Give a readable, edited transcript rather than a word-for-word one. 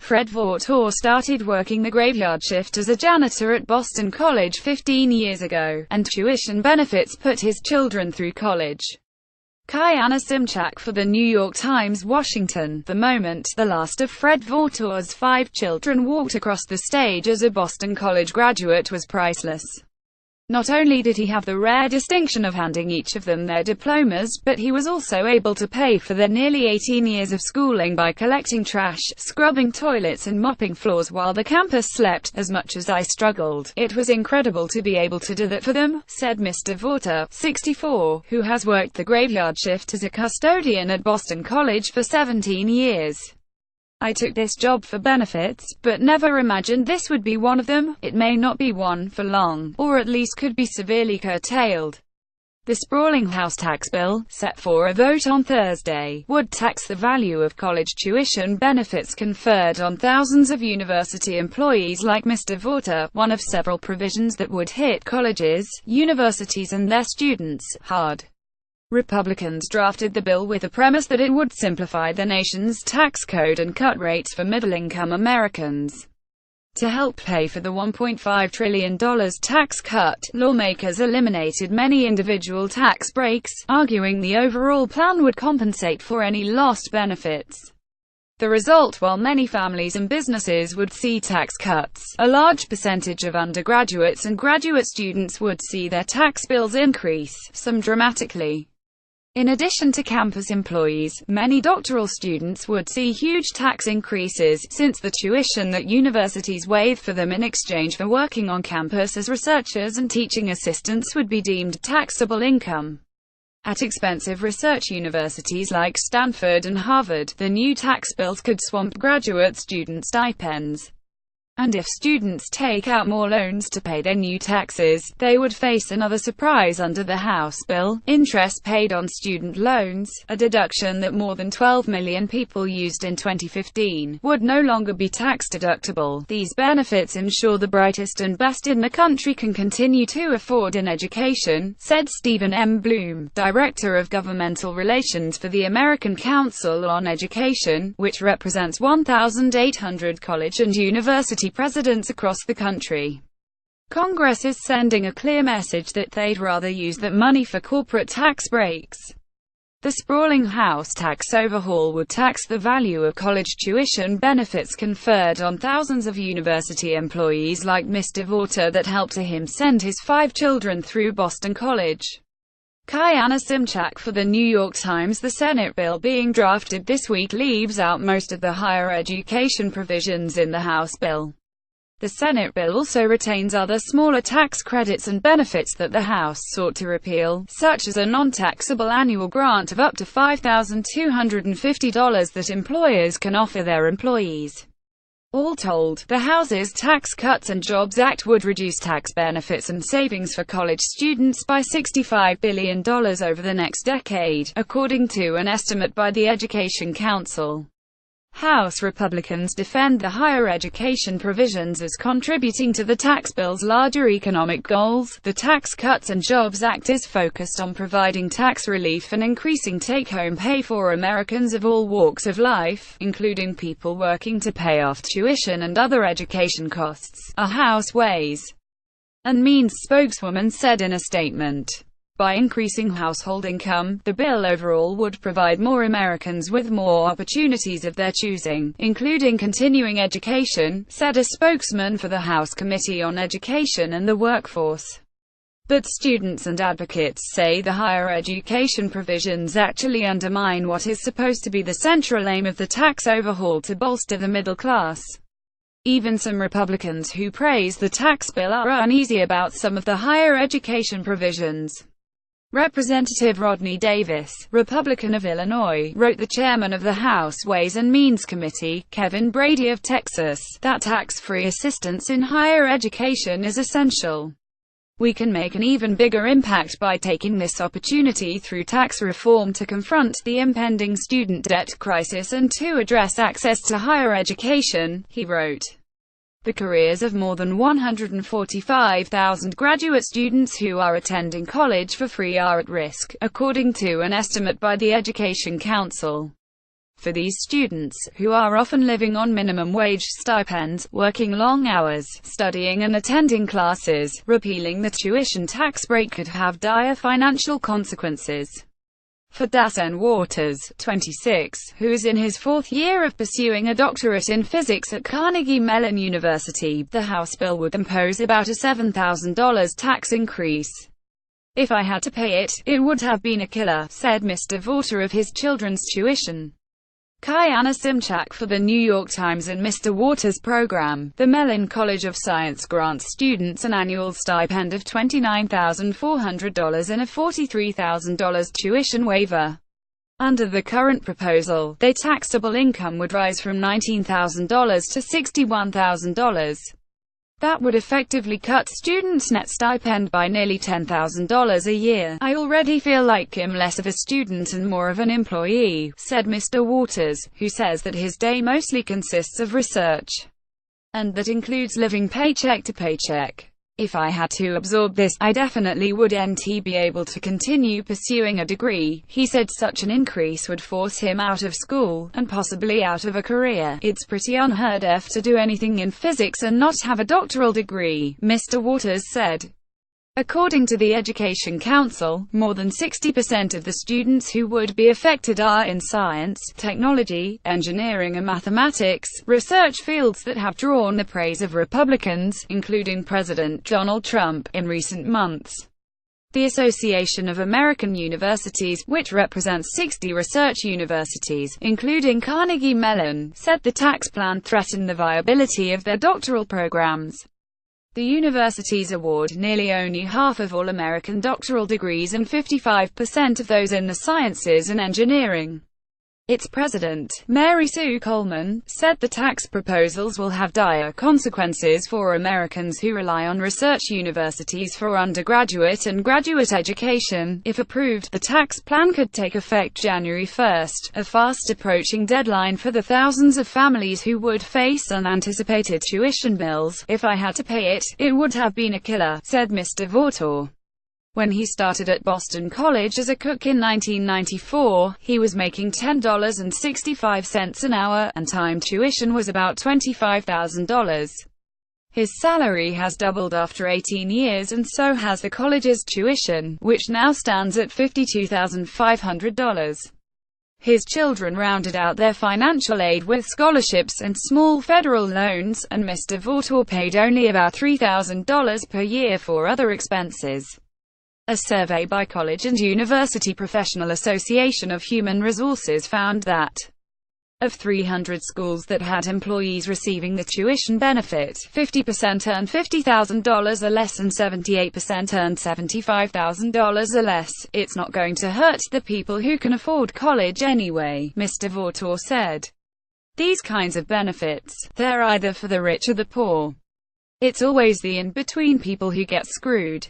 Fred Vautour started working the graveyard shift as a janitor at Boston College 15 years ago, and tuition benefits put his children through college. Kayana Szymczak for The New York Times, Washington. The moment the last of Fred Vautour's 5 children walked across the stage as a Boston College graduate was priceless. Not only did he have the rare distinction of handing each of them their diplomas, but he was also able to pay for their nearly 18 years of schooling by collecting trash, scrubbing toilets and mopping floors while the campus slept. As much as I struggled, it was incredible to be able to do that for them, said Mr. Vautour, 64, who has worked the graveyard shift as a custodian at Boston College for 17 years. I took this job for benefits, but never imagined this would be one of them. It may not be one for long, or at least could be severely curtailed. The sprawling House tax bill, set for a vote on Thursday, would tax the value of college tuition benefits conferred on thousands of university employees like Mr. Vautour, one of several provisions that would hit colleges, universities and their students hard. Republicans drafted the bill with the premise that it would simplify the nation's tax code and cut rates for middle-income Americans. To help pay for the $1.5 trillion tax cut, lawmakers eliminated many individual tax breaks, arguing the overall plan would compensate for any lost benefits. The result, while many families and businesses would see tax cuts, a large percentage of undergraduates and graduate students would see their tax bills increase, some dramatically. In addition to campus employees, many doctoral students would see huge tax increases, since the tuition that universities waive for them in exchange for working on campus as researchers and teaching assistants would be deemed taxable income. At expensive research universities like Stanford and Harvard, the new tax bills could swamp graduate student stipends. And if students take out more loans to pay their new taxes, they would face another surprise under the House bill: interest paid on student loans, a deduction that more than 12 million people used in 2015, would no longer be tax-deductible. These benefits ensure the brightest and best in the country can continue to afford an education, said Stephen M. Bloom, Director of Governmental Relations for the American Council on Education, which represents 1,800 college and university presidents across the country. Congress is sending a clear message that they'd rather use that money for corporate tax breaks. The sprawling House tax overhaul would tax the value of college tuition benefits conferred on thousands of university employees like Mr. Vautour that helped him send his 5 children through Boston College. Kayana Szymczak for The New York Times. The Senate bill being drafted this week leaves out most of the higher education provisions in the House bill. The Senate bill also retains other smaller tax credits and benefits that the House sought to repeal, such as a non-taxable annual grant of up to $5,250 that employers can offer their employees. All told, the House's Tax Cuts and Jobs Act would reduce tax benefits and savings for college students by $65 billion over the next decade, according to an estimate by the Education Council. House Republicans defend the higher education provisions as contributing to the tax bill's larger economic goals. The Tax Cuts and Jobs Act is focused on providing tax relief and increasing take-home pay for Americans of all walks of life, including people working to pay off tuition and other education costs, a House Ways and Means spokeswoman said in a statement. By increasing household income, the bill overall would provide more Americans with more opportunities of their choosing, including continuing education, said a spokesman for the House Committee on Education and the Workforce. But students and advocates say the higher education provisions actually undermine what is supposed to be the central aim of the tax overhaul: to bolster the middle class. Even some Republicans who praise the tax bill are uneasy about some of the higher education provisions. Representative Rodney Davis, Republican of Illinois, wrote the chairman of the House Ways and Means Committee, Kevin Brady of Texas, that tax-free assistance in higher education is essential. We can make an even bigger impact by taking this opportunity through tax reform to confront the impending student debt crisis and to address access to higher education, he wrote. The careers of more than 145,000 graduate students who are attending college for free are at risk, according to an estimate by the Education Council. For these students, who are often living on minimum wage stipends, working long hours, studying and attending classes, repealing the tuition tax break could have dire financial consequences. For Dasen Waters, 26, who is in his fourth year of pursuing a doctorate in physics at Carnegie Mellon University, the House bill would impose about a $7,000 tax increase. "If I had to pay it, it would have been a killer," said Mr. Vautour of his children's tuition. Kayana Szymczak for the New York Times. In Mr. Waters' program, the Mellon College of Science grants students an annual stipend of $29,400 and a $43,000 tuition waiver. Under the current proposal, their taxable income would rise from $19,000 to $61,000. That would effectively cut students' net stipend by nearly $10,000 a year. "I already feel like I'm less of a student and more of an employee," said Mr. Waters, who says that his day mostly consists of research, and that includes living paycheck to paycheck. "If I had to absorb this, I definitely wouldn't be able to continue pursuing a degree," he said. Such an increase would force him out of school, and possibly out of a career. "It's pretty unheard of to do anything in physics and not have a doctoral degree," Mr. Waters said. According to the Education Council, more than 60% of the students who would be affected are in science, technology, engineering and mathematics, research fields that have drawn the praise of Republicans, including President Donald Trump, in recent months. The Association of American Universities, which represents 60 research universities, including Carnegie Mellon, said the tax plan threatened the viability of their doctoral programs. The universities award nearly only half of all American doctoral degrees and 55% of those in the sciences and engineering. Its president, Mary Sue Coleman, said the tax proposals will have dire consequences for Americans who rely on research universities for undergraduate and graduate education. If approved, the tax plan could take effect January 1, a fast approaching deadline for the thousands of families who would face unanticipated tuition bills. "If I had to pay it, it would have been a killer," said Mr. Vautour. When he started at Boston College as a cook in 1994, he was making $10.65 an hour, and time tuition was about $25,000. His salary has doubled after 18 years, and so has the college's tuition, which now stands at $52,500. His children rounded out their financial aid with scholarships and small federal loans, and Mr. Vautour paid only about $3,000 per year for other expenses. A survey by College and University Professional Association of Human Resources found that of 300 schools that had employees receiving the tuition benefit, 50% earned $50,000 or less and 78% earned $75,000 or less. "It's not going to hurt the people who can afford college anyway," Mr. Vautour said. "These kinds of benefits, they're either for the rich or the poor. It's always the in-between people who get screwed."